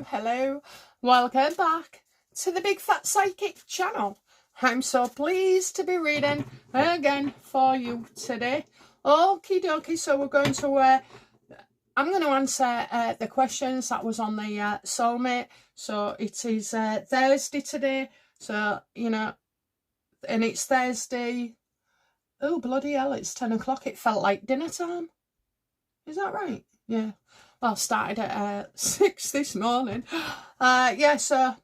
hello. Welcome back to the Big Fat Psychic channel. I'm so pleased to be reading again for you today. Okie dokie, so we're going to, I'm going to answer the questions that was on the soulmate. So it is Thursday today, so, you know, and it's Thursday. Oh, bloody hell, it's 10 o'clock. It felt like dinner time. Is that right? Yeah. Well, started at 6 this morning. Yeah, so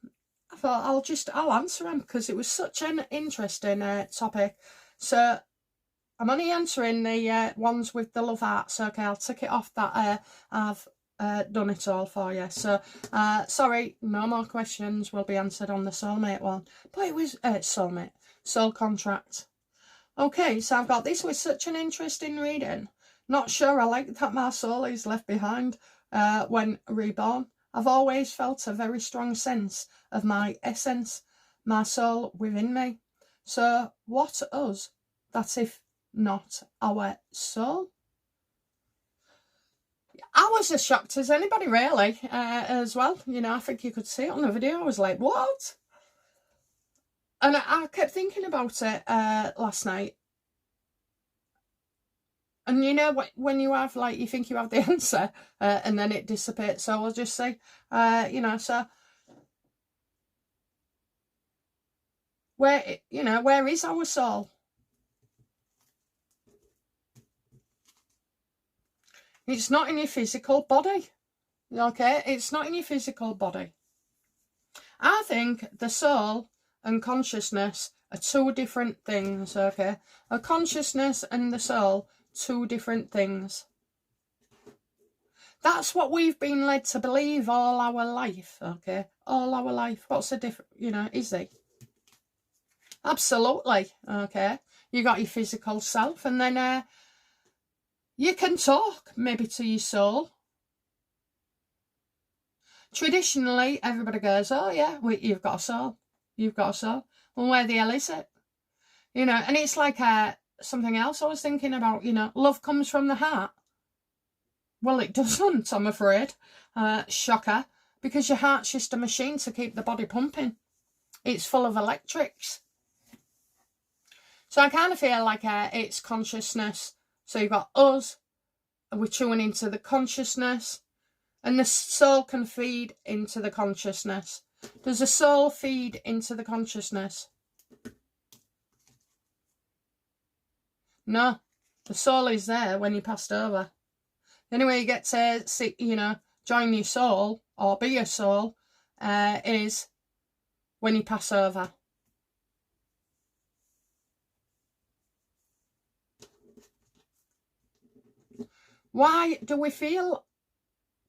I thought I'll answer them because it was such an interesting topic. So I'm only answering the ones with the love hearts. Okay, I'll tick it off that I've done it all for you. So sorry, no more questions will be answered on the soulmate one. But it was soulmate, soul contract. Okay, so I've got this was such an interesting reading. Not sure I like that my soul is left behind when reborn. I've always felt a very strong sense of my essence, my soul within me. So what us, that if not our soul? I was as shocked as anybody really as well. You know, I think you could see it on the video. I was like, what? And I kept thinking about it last night. And you know, when you have, like, you think you have the answer and then it dissipates. So I'll just say, you know, so where, you know, where is our soul? It's not in your physical body. Okay, it's not in your physical body. I think the soul and consciousness are two different things, okay? A consciousness and the soul, two different things. That's what we've been led to believe all our life, okay? All our life. What's the difference, you know, is it? Absolutely, okay? You got your physical self and then you can talk maybe to your soul. Traditionally, everybody goes, oh yeah, you've got a soul. You've got a soul. Well, where the hell is it? You know, and it's like something else I was thinking about, you know, love comes from the heart. Well, it doesn't, I'm afraid. Shocker. Because your heart's just a machine to keep the body pumping. It's full of electrics. So I kind of feel like it's consciousness. So you've got us, and we're tuning into the consciousness. And the soul can feed into the consciousness. Does the soul feed into the consciousness? No. The soul is there when you passed over. The only way you get to see, you know, join your soul or be a soul is when you pass over. Why do we feel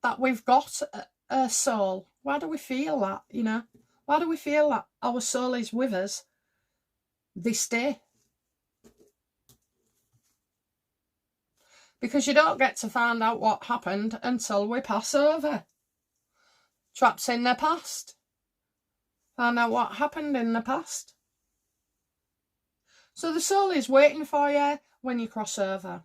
that we've got a soul? Why do we feel that, you know? Why do we feel that our soul is with us this day? Because you don't get to find out what happened until we pass over. Traps in the past. Find out what happened in the past. So the soul is waiting for you when you cross over.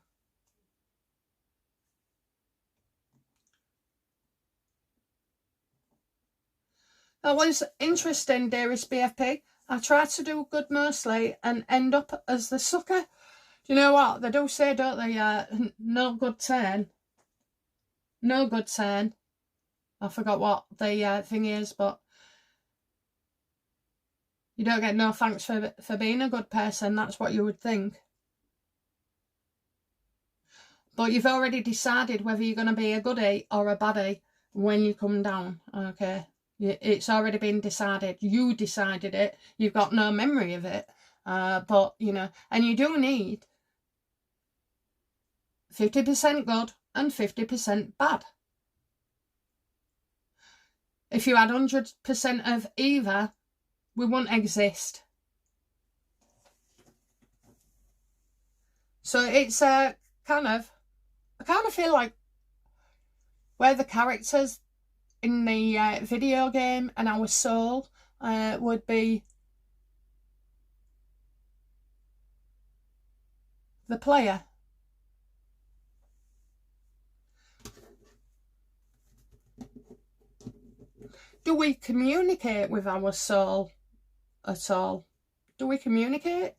That was interesting, dearest BFP. I tried to do good mostly and end up as the sucker. Do you know what? They do say, don't they, no good turn. No good turn. I forgot what the thing is, but you don't get no thanks for being a good person. That's what you would think. But you've already decided whether you're going to be a goodie or a baddie when you come down, okay? It's already been decided. You decided it. You've got no memory of it. But, you know, and you do need 50% good and 50% bad. If you had 100% of either, we wouldn't exist. So it's I kind of feel like where the characters in the video game and our soul would be the player. Do we communicate with our soul at all? Do we communicate?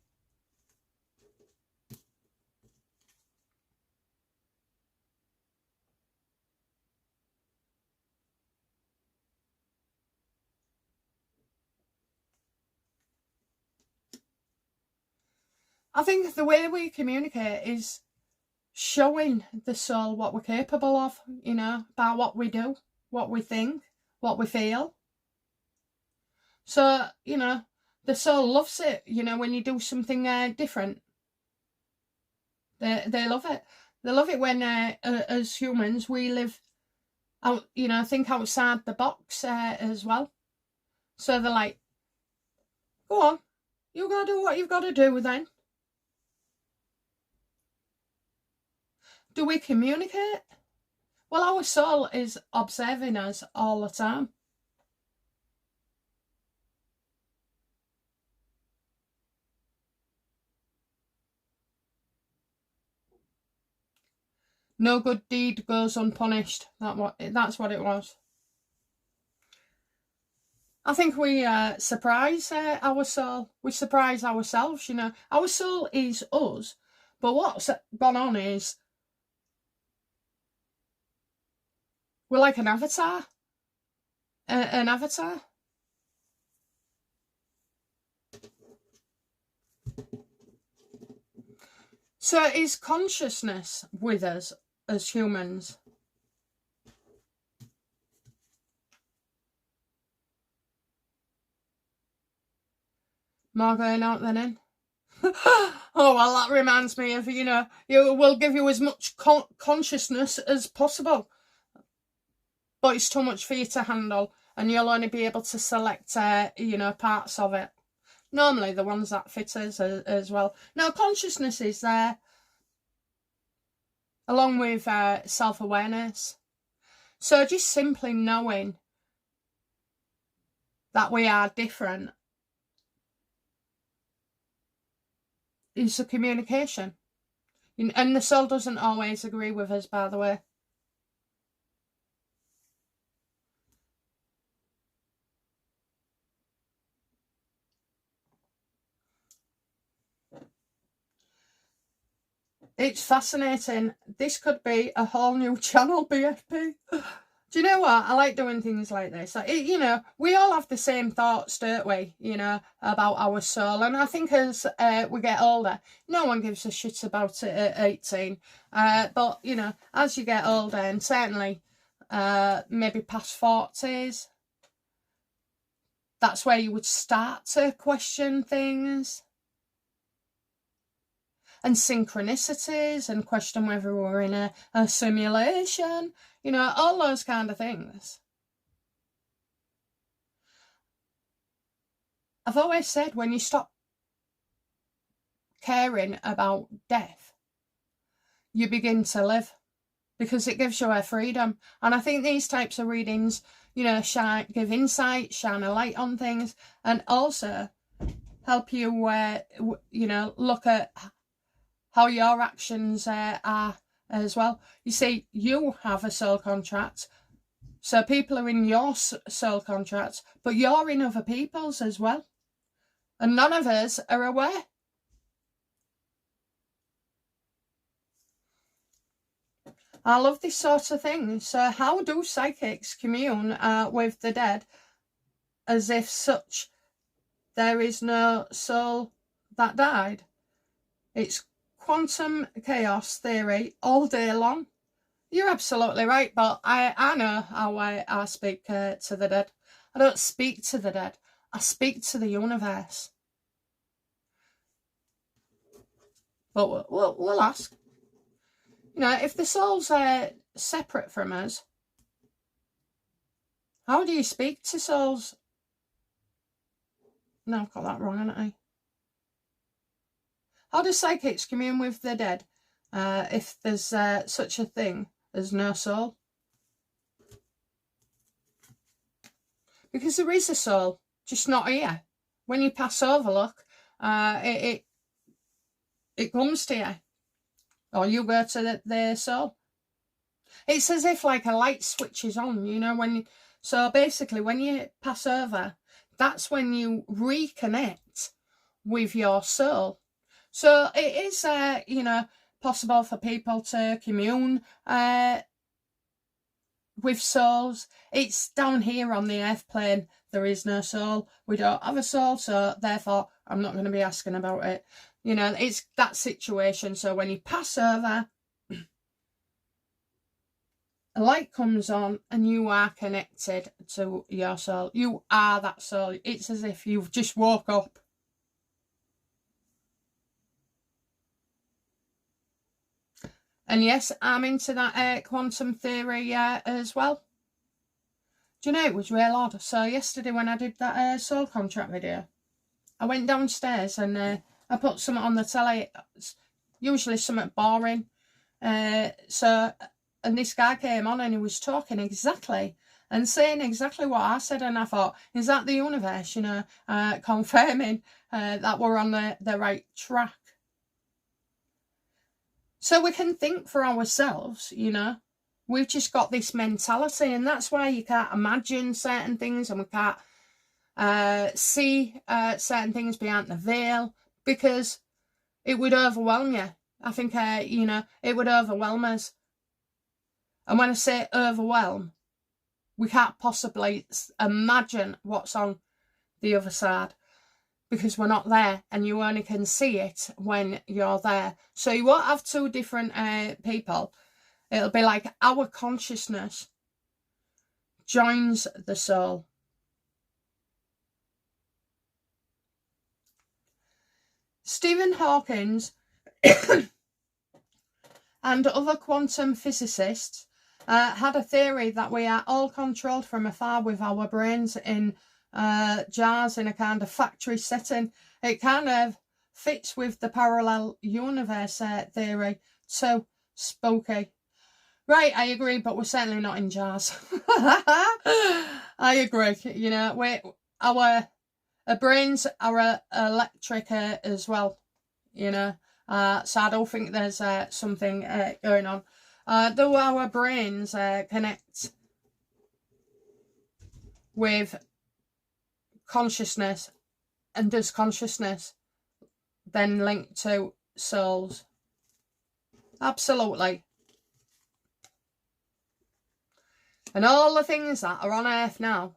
I think the way we communicate is showing the soul what we're capable of, you know, by what we do, what we think, what we feel. So, you know, the soul loves it, you know, when you do something different. They love it. They love it when, as humans, we live out, you know, think outside the box as well. So they're like, go on, you got to do what you've got to do then. Do we communicate? Well, our soul is observing us all the time. No good deed goes unpunished. That's what it was. I think we surprise our soul. We surprise ourselves, you know. Our soul is us. But what's gone on is we're like an avatar. An avatar. So is consciousness with us as humans? More going out than in? Oh, well, that reminds me of, you know, you will give you as much consciousness as possible. But it's too much for you to handle, and you'll only be able to select, you know, parts of it. Normally the ones that fit us as well. Now, consciousness is there, along with self-awareness. So just simply knowing that we are different is a communication. And the soul doesn't always agree with us, by the way. It's fascinating. This could be a whole new channel, BFP. Do you know what? I like doing things like this. You know, we all have the same thoughts, don't we? You know, about our soul. And I think as we get older, no one gives a shit about it at 18. But, you know, as you get older, and certainly maybe past 40s, that's where you would start to question things. And synchronicities, and question whether we're in a simulation, you know, all those kind of things. I've always said, when you stop caring about death, you begin to live, because it gives you a freedom. And I think these types of readings, you know, give insight, shine a light on things, and also help you, you know, look at how your actions are as well. You see, you have a soul contract, so people are in your soul contract, but you're in other people's as well, and none of us are aware. I love this sort of thing. So how do psychics commune with the dead as if such there is no soul that died? It's quantum chaos theory all day long. You're absolutely right, but I know how I speak to the dead. I don't speak to the dead. I speak to the universe. But we'll ask. You know, if the soul's separate from us, how do you speak to souls? No, I've got that wrong, haven't I? How do psychics commune with the dead if there's such a thing as no soul? Because there is a soul, just not here. When you pass over, look, it comes to you, or you go to the soul. It's as if like a light switches on, you know, when So basically, when you pass over, that's when you reconnect with your soul. So it is, you know, possible for people to commune with souls. It's down here on the earth plane. There is no soul. We don't have a soul, so therefore I'm not going to be asking about it. You know, it's that situation. So when you pass over, a light comes on and you are connected to your soul. You are that soul. It's as if you've just woke up. And yes, I'm into that quantum theory as well. Do you know, it was real odd. So yesterday when I did that soul contract video, I went downstairs and I put something on the telly, usually something boring. And this guy came on and he was talking exactly and saying exactly what I said. And I thought, is that the universe, you know, confirming that we're on the right track? So we can think for ourselves, you know. We've just got this mentality, and that's why you can't imagine certain things, and we can't see certain things behind the veil, because it would overwhelm you. I think, you know, it would overwhelm us. And when I say overwhelm, we can't possibly imagine what's on the other side, because we're not there, and you only can see it when you're there. So you won't have two different people. It'll be like our consciousness joins the soul. Stephen Hawking and other quantum physicists had a theory that we are all controlled from afar with our brains in jars in a kind of factory setting. It kind of fits with the parallel universe theory. So spooky. Right, I agree, but we're certainly not in jars. I agree. You know, our brains are electric as well. You know, so I don't think there's something going on. Though our brains connect with consciousness, and does consciousness then link to souls? Absolutely. And all the things that are on earth now,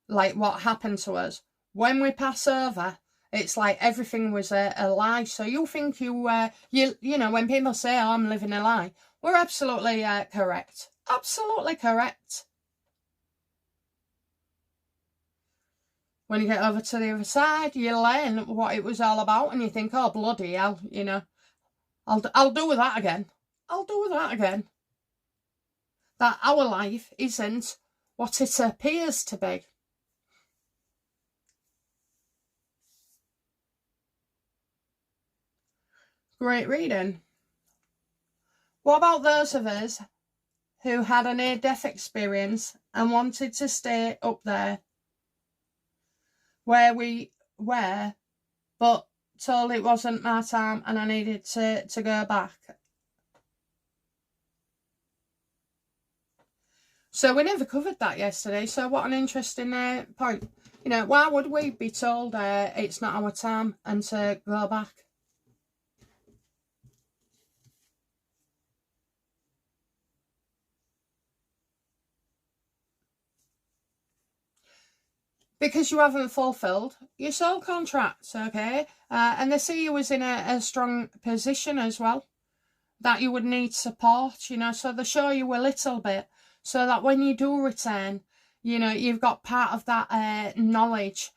like what happened to us, when we pass over, it's like everything was a lie. So you think you know, when people say, oh, I'm living a lie, we're absolutely correct. Absolutely correct. When you get over to the other side, you learn what it was all about, and you think, oh, bloody hell, you know, I'll do that again. I'll do that again. That our life isn't what it appears to be. Great reading. What about those of us who had a near-death experience and wanted to stay up there where we were, but told it wasn't my time and I needed to go back? So we never covered that yesterday. So what an interesting point. You know, why would we be told it's not our time and to go back? Because you haven't fulfilled your soul contract, okay? And they see you was in a strong position as well, that you would need support, you know, so they show you a little bit, so that when you do return, you know, you've got part of that knowledge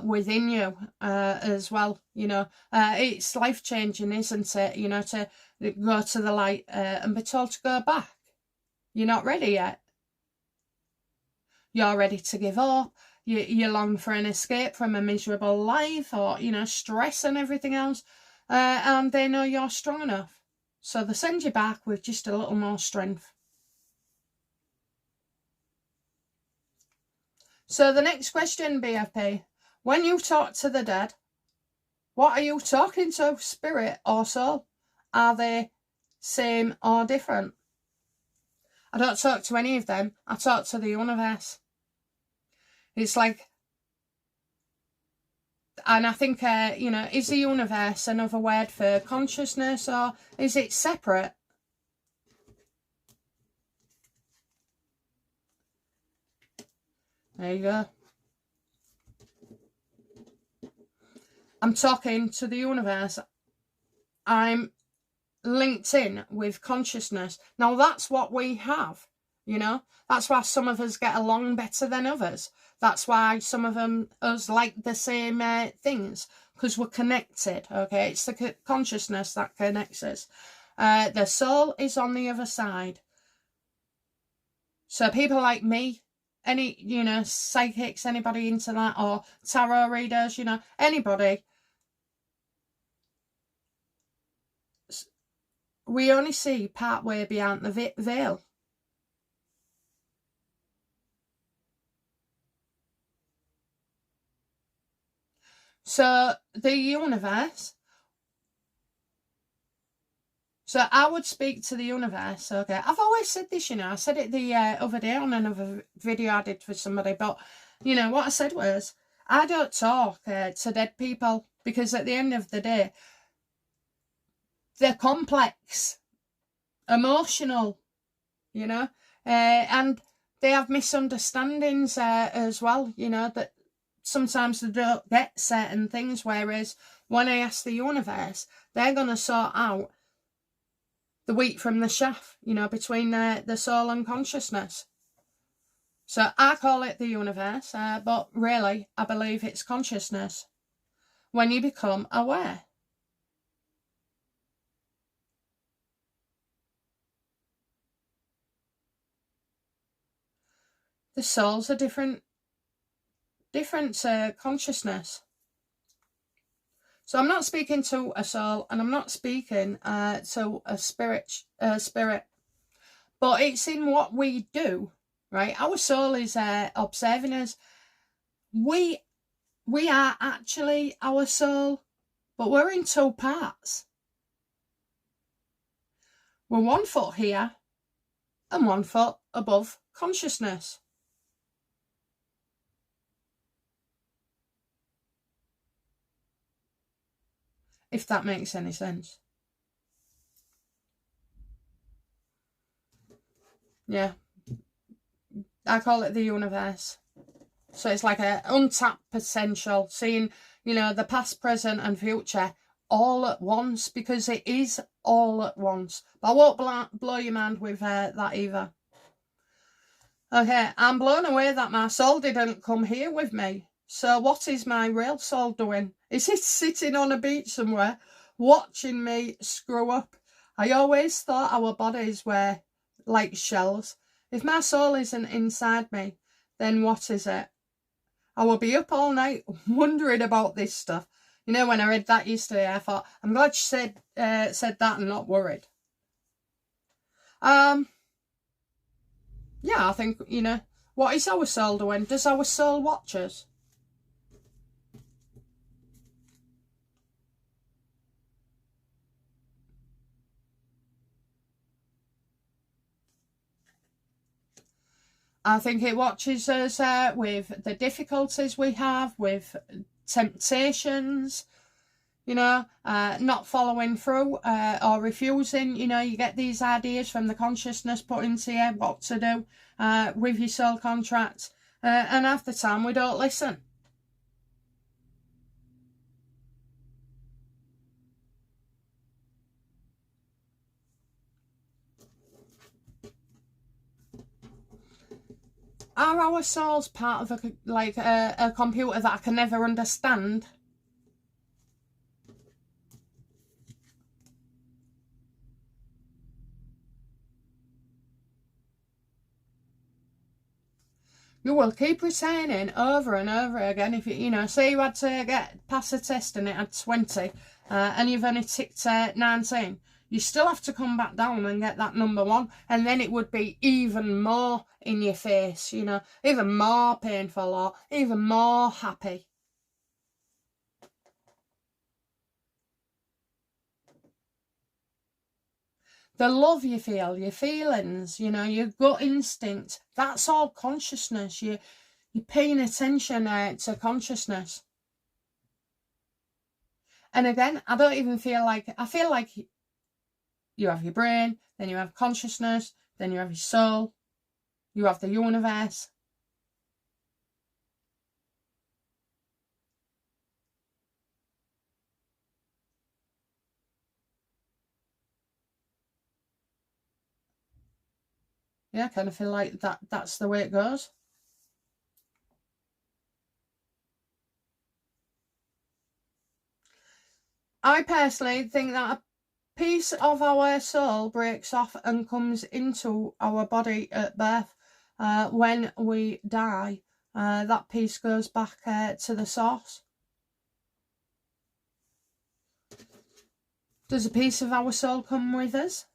within you as well, you know. It's life-changing, isn't it, you know, to go to the light and be told to go back. You're not ready yet. You're ready to give up. You long for an escape from a miserable life, or, you know, stress and everything else. And they know you're strong enough. So they send you back with just a little more strength. So the next question, BFP. When you talk to the dead, what are you talking to, spirit or soul? Are they same or different? I don't talk to any of them. I talk to the universe. It's like, and I think, you know, is the universe another word for consciousness, or is it separate? There you go. I'm talking to the universe. I'm linked in with consciousness. Now, that's what we have, you know. That's why some of us get along better than others. That's why some of us like the same things, because we're connected, okay? It's the consciousness that connects us. The soul is on the other side. So people like me, any, you know, psychics, anybody into that, or tarot readers, you know, anybody, we only see part way beyond the veil. So the universe, so I would speak to the universe, okay? I've always said this, you know, I said it the other day on another video I did for somebody, but, you know, what I said was, I don't talk to dead people, because at the end of the day, they're complex, emotional, you know, and they have misunderstandings as well, you know, that sometimes they don't get certain things, whereas when I ask the universe, they're going to sort out the wheat from the chaff, you know, between the soul and consciousness. So I call it the universe, but really I believe it's consciousness when you become aware. The soul's a different consciousness. So I'm not speaking to a soul, and I'm not speaking to a spirit, but it's in what we do, right? Our soul is observing us. We are actually our soul, but we're in two parts. We're 1 foot here and 1 foot above consciousness. If that makes any sense. Yeah. I call it the universe. So it's like an untapped potential, seeing, you know, the past, present and future all at once, because it is all at once. But I won't blow your mind with that either. Okay, I'm blown away that my soul didn't come here with me. So what is my real soul doing? Is it sitting on a beach somewhere, watching me screw up? I always thought our bodies were like shells. If my soul isn't inside me, then what is it? I will be up all night wondering about this stuff. You know, when I read that yesterday, I thought, I'm glad she said that and not worried. Yeah, I think, you know, what is our soul doing? Does our soul watch us? I think it watches us with the difficulties we have, with temptations, you know, not following through or refusing. You know, you get these ideas from the consciousness put into you what to do with your soul contract, and half the time we don't listen. Are our souls part of a computer that I can never understand? You will keep returning over and over again. If you know, say you had to get pass a test and it had 20, and you've only ticked 19, you still have to come back down and get that number 1, and then it would be even more in your face, you know, even more painful or even more happy. the love you feel, your feelings, you know, your gut instinct, that's all consciousness. You're paying attention to consciousness. And again, I don't even feel like, I feel like you have your brain, then you have consciousness, then you have your soul, you have the universe. Yeah, I kind of feel like that's the way it goes. I personally think that a piece of our soul breaks off and comes into our body at birth. When we die, that piece goes back to the source. Does a piece of our soul come with us?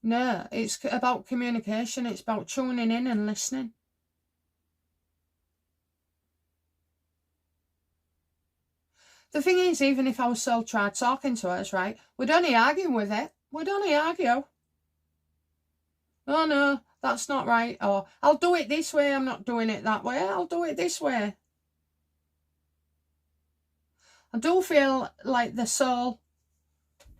No, it's about communication. It's about tuning in and listening. The thing is, even if our soul tried talking to us, right, we'd only argue with it. We'd only argue. Oh no, that's not right. Or I'll do it this way. I'm not doing it that way. I'll do it this way. I do feel like the soul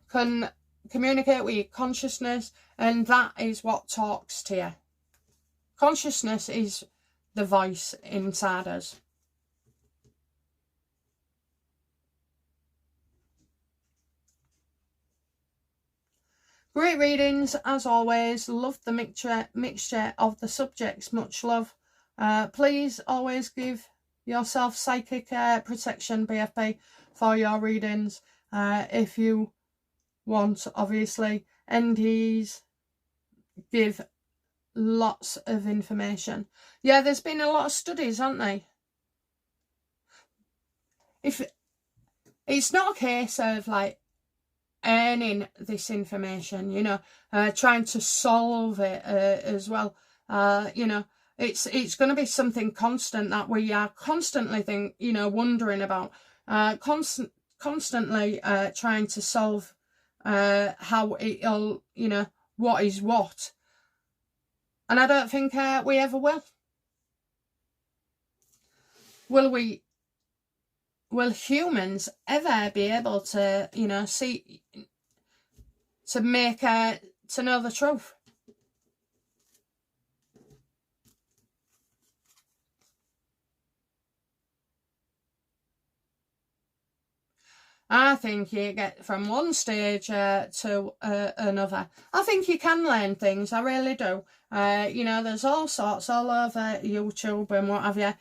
can communicate with your consciousness, and that is what talks to you. Consciousness is the voice inside us. Great readings, as always. Love the mixture of the subjects. Much love. Please always give yourself psychic protection, BFP, for your readings. If you want, obviously. NDs give lots of information. Yeah, there's been a lot of studies, haven't they? If it's not a case of like earning this information, you know, trying to solve it as well, you know, it's going to be something constant that we are constantly wondering about, constantly trying to solve how it'll, you know, what is what. And I don't think we ever will. Will humans ever be able to, you know, see, to make, to know the truth? I think you get from one stage to another. I think you can learn things, I really do. You know, there's all sorts all over YouTube and what have you.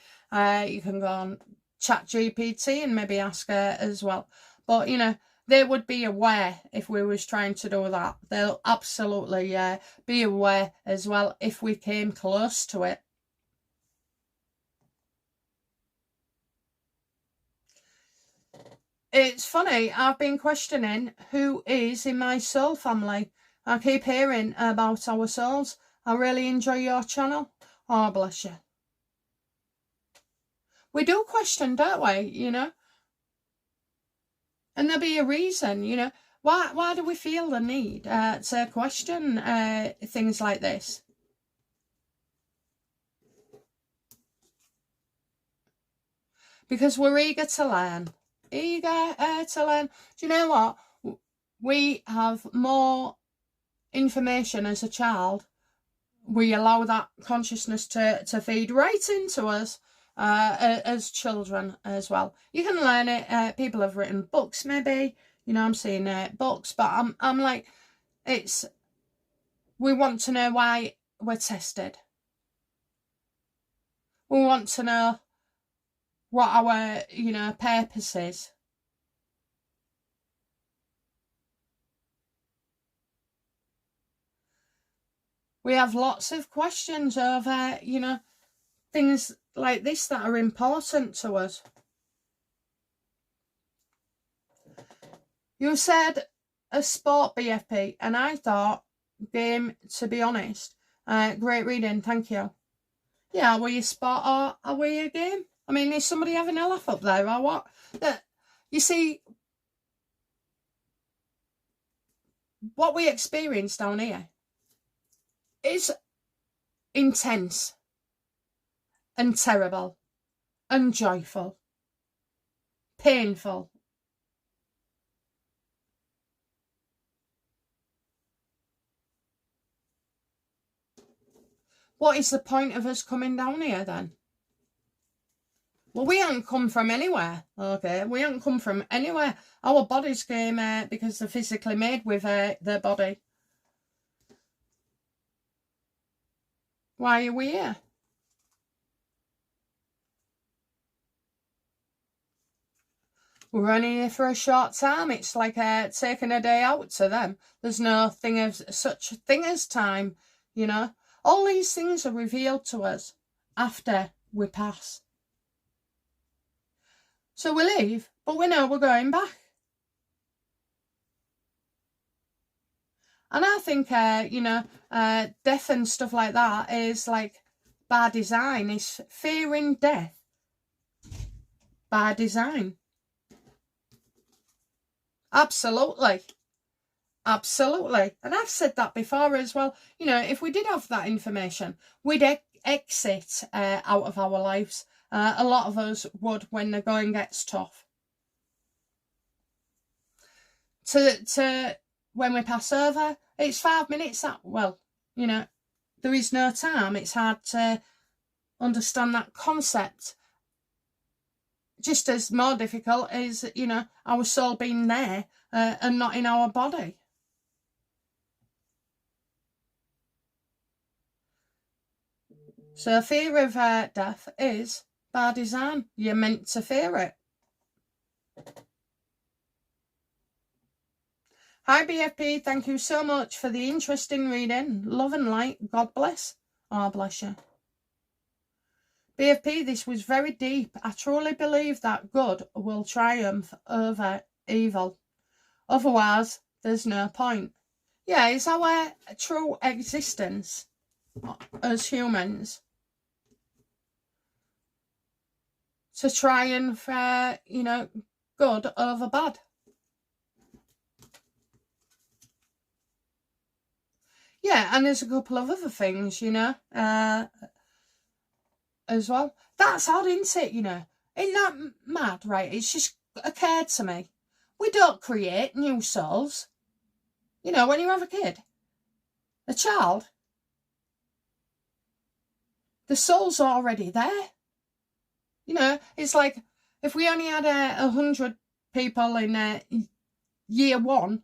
You can go on ChatGPT and maybe ask her as well. But, you know, they would be aware if we was trying to do that. They'll absolutely be aware as well if we came close to it. It's funny, I've been questioning who is in my soul family. I keep hearing about our souls. I really enjoy your channel. Oh, bless you. We do question, don't we, you know? And there'll be a reason, you know. Why do we feel the need to question things like this? Because we're eager to learn. Eager to learn. Do you know what? We have more information as a child. We allow that consciousness to feed right into us as children as well. You can learn it. People have written books, maybe. You know, I'm seeing books, but I'm like, we want to know why we're tested. We want to know what our, you know, purpose is. We have lots of questions over, you know, things like this that are important to us. You said a sport, BFP, and I thought game, to be honest. Great reading, thank you. Yeah, were you spot or were you game? I mean, is somebody having a laugh up there or what? You see, what we experience down here is intense and terrible and joyful, painful. What is the point of us coming down here then? Well, we haven't come from anywhere, okay? We haven't come from anywhere. Our bodies came because they're physically made with their body. Why are we here? We're only here for a short time. It's like taking a day out to them. There's no such thing as time, you know. All these things are revealed to us after we pass. So we leave, but we know we're going back. And I think, death and stuff like that is like by design. It's fearing death by design. Absolutely. Absolutely. And I've said that before as well. You know, if we did have that information, we'd exit out of our lives. A lot of us would when the going gets tough. To when we pass over, it's 5 minutes. Well, you know, there is no time. It's hard to understand that concept. Just as more difficult is, you know, our soul being there and not in our body. So fear of death is by design. You're meant to fear it. Hi BFP, thank you so much for the interesting reading. Love and light. God bless. Oh, bless you. BFP, this was very deep. I truly believe that good will triumph over evil. Otherwise, there's no point. Yeah, it's our true existence as humans to try and, good over bad. Yeah, and there's a couple of other things, as well. That's odd, isn't it, Isn't that mad, right? It's just occurred to me. We don't create new souls. When you have a kid, a child, the soul's already there. It's like if we only had 100 people in year one,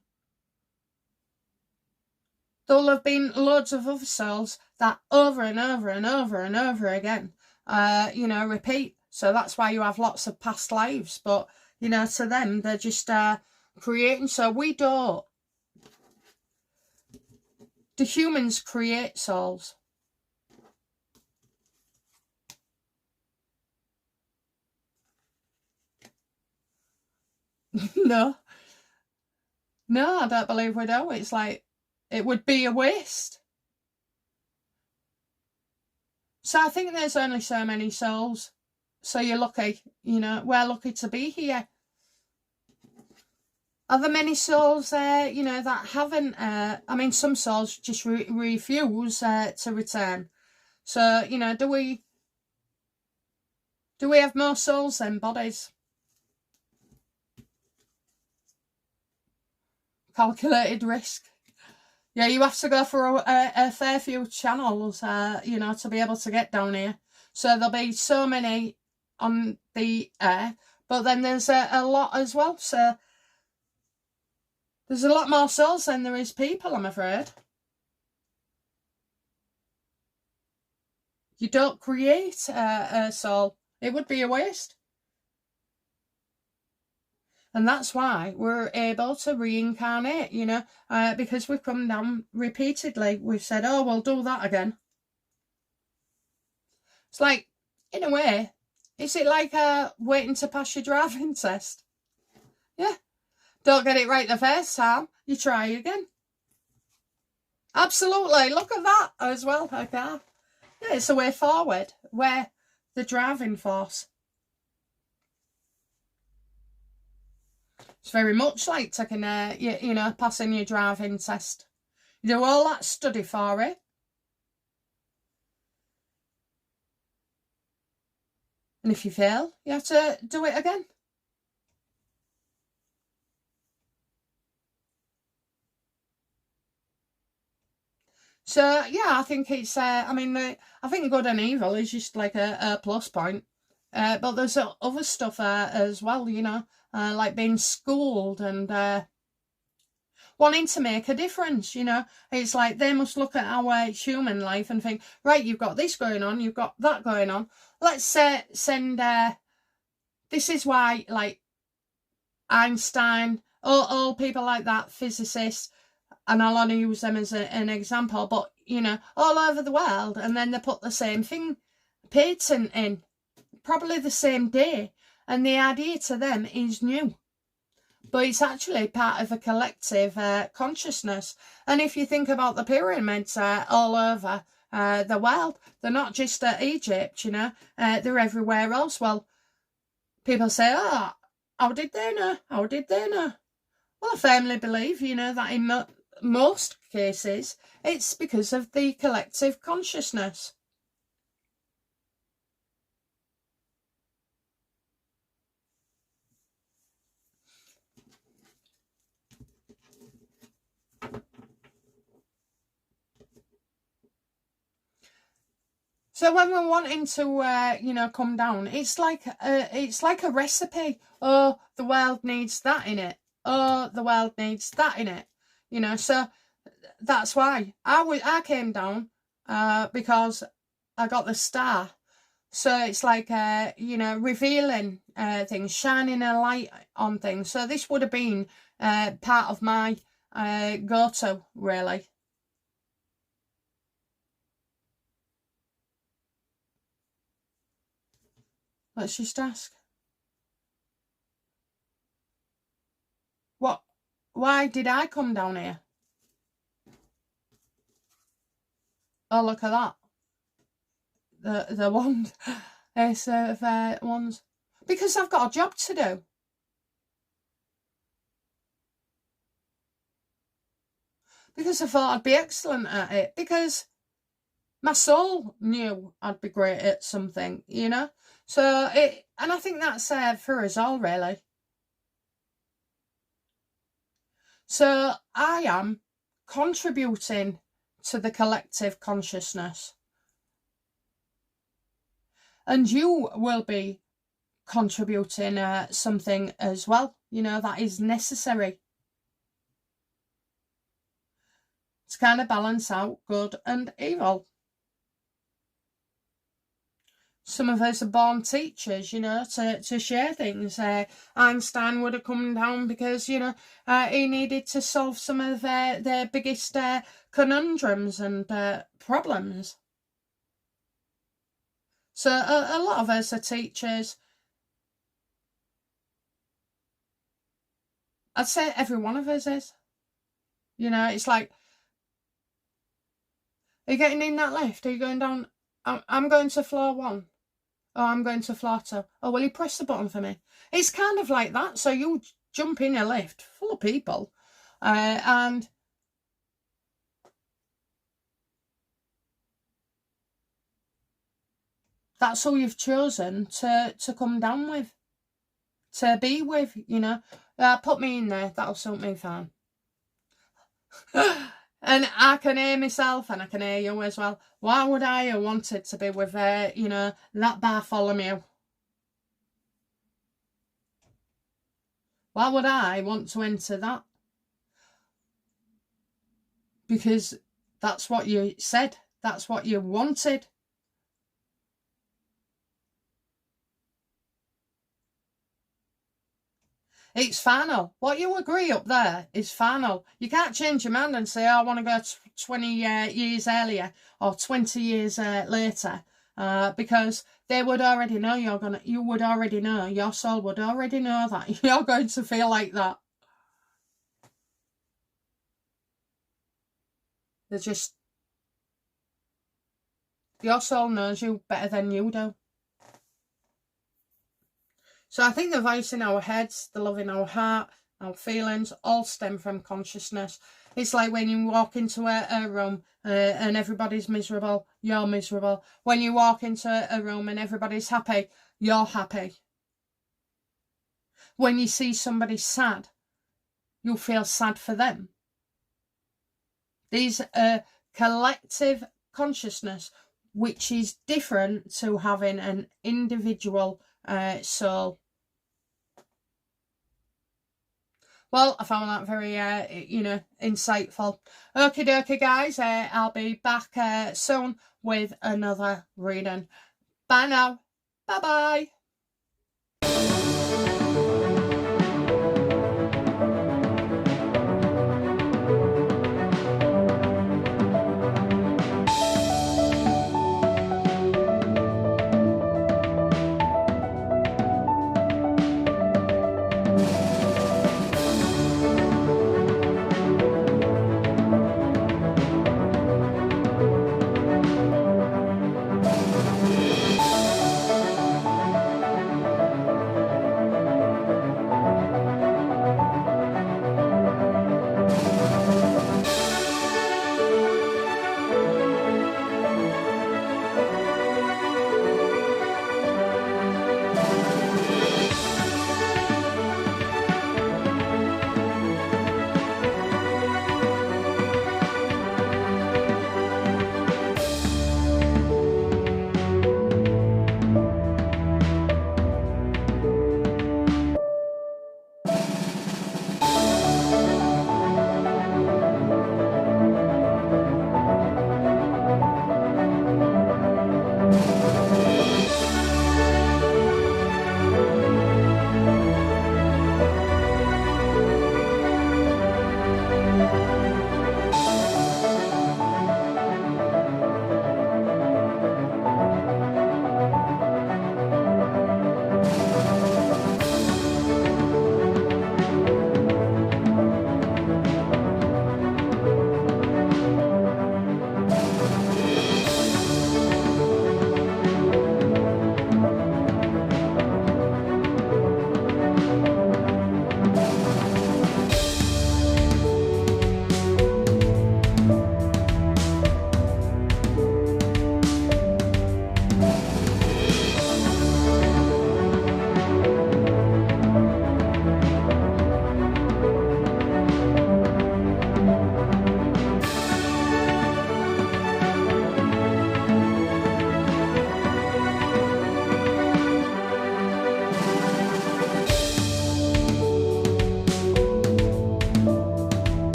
there'll have been loads of other souls that over and over and over and over again, repeat. So that's why you have lots of past lives. But, to them, they're just creating. So we don't. Do humans create souls? No. No, I don't believe we do. It's like, it would be a waste. So I think there's only so many souls. So you're lucky, we're lucky to be here. Are there many souls there, that haven't, some souls just refuse to return. So, do we have more souls than bodies? Calculated risk. Yeah, you have to go for a fair few channels, to be able to get down here. So there'll be so many on the air, but then there's a lot as well. So there's a lot more souls than there is people, I'm afraid. You don't create a soul. It would be a waste. And that's why we're able to reincarnate, because we've come down repeatedly. We've said, oh, we'll do that again. It's like, in a way, is it like waiting to pass your driving test? Yeah. Don't get it right the first time, you try again. Absolutely. Look at that as well, a car. Yeah, it's the way forward. We're the driving force. It's very much like taking passing your driving test. You do all that study for it. And if you fail, you have to do it again. So, yeah, I think it's, I think good and evil is just like a plus point. But there's other stuff as well, like being schooled and wanting to make a difference, It's like they must look at our human life and think, right, you've got this going on, you've got that going on. Let's send, this is why, like, Einstein, all people like that, physicists, and I'll only use them as an example, but, all over the world, and then they put the same thing, patent in, probably the same day, and the idea to them is new. But it's actually part of a collective consciousness. And if you think about the pyramids all over the world, they're not just Egypt, they're everywhere else. Well, people say, oh, how did they know? How did they know? Well, I firmly believe, that in most cases, it's because of the collective consciousness. So when we're wanting to, come down, it's like a recipe. Oh, the world needs that in it. Oh, the world needs that in it. So that's why I came down because I got the star. So it's like revealing things, shining a light on things. So this would have been part of my go-to, really. Let's just ask. What? Why did I come down here? Oh, look at that. The wand. Ace of Wands. Because I've got a job to do. Because I thought I'd be excellent at it. Because my soul knew I'd be great at something, So and I think that's for us all, really. So I am contributing to the collective consciousness. And you will be contributing something as well, that is necessary to kind of balance out good and evil. Some of us are born teachers, to share things. Einstein would have come down because, he needed to solve some of their biggest conundrums and problems. So a lot of us are teachers. I'd say every one of us is. It's like, are you getting in that lift? Are you going down? I'm going to floor 1. Oh, I'm going to floor 2. Oh, will you press the button for me? It's kind of like that. So you jump in a lift full of people and that's who you've chosen to come down with, to be with, put me in there. That'll suit me fine. And I can hear myself and I can hear you as well. Why would I have wanted to be with, that Bartholomew? Why would I want to enter that? Because that's what you said. That's what you wanted. It's final. What you agree up there is final. You can't change your mind and say, oh, I want to go 20 years earlier or 20 years later, because they would already know you would already know, your soul would already know that you're going to feel like that. They're just Your soul knows you better than you do. So I think the voice in our heads, the love in our heart, our feelings, all stem from consciousness. It's like when you walk into a room and everybody's miserable, you're miserable. When you walk into a room and everybody's happy, you're happy. When you see somebody sad, you feel sad for them. These are collective consciousness, which is different to having an individual soul. Well, I found that very, insightful. Okie dokie, guys. I'll be back soon with another reading. Bye now. Bye-bye.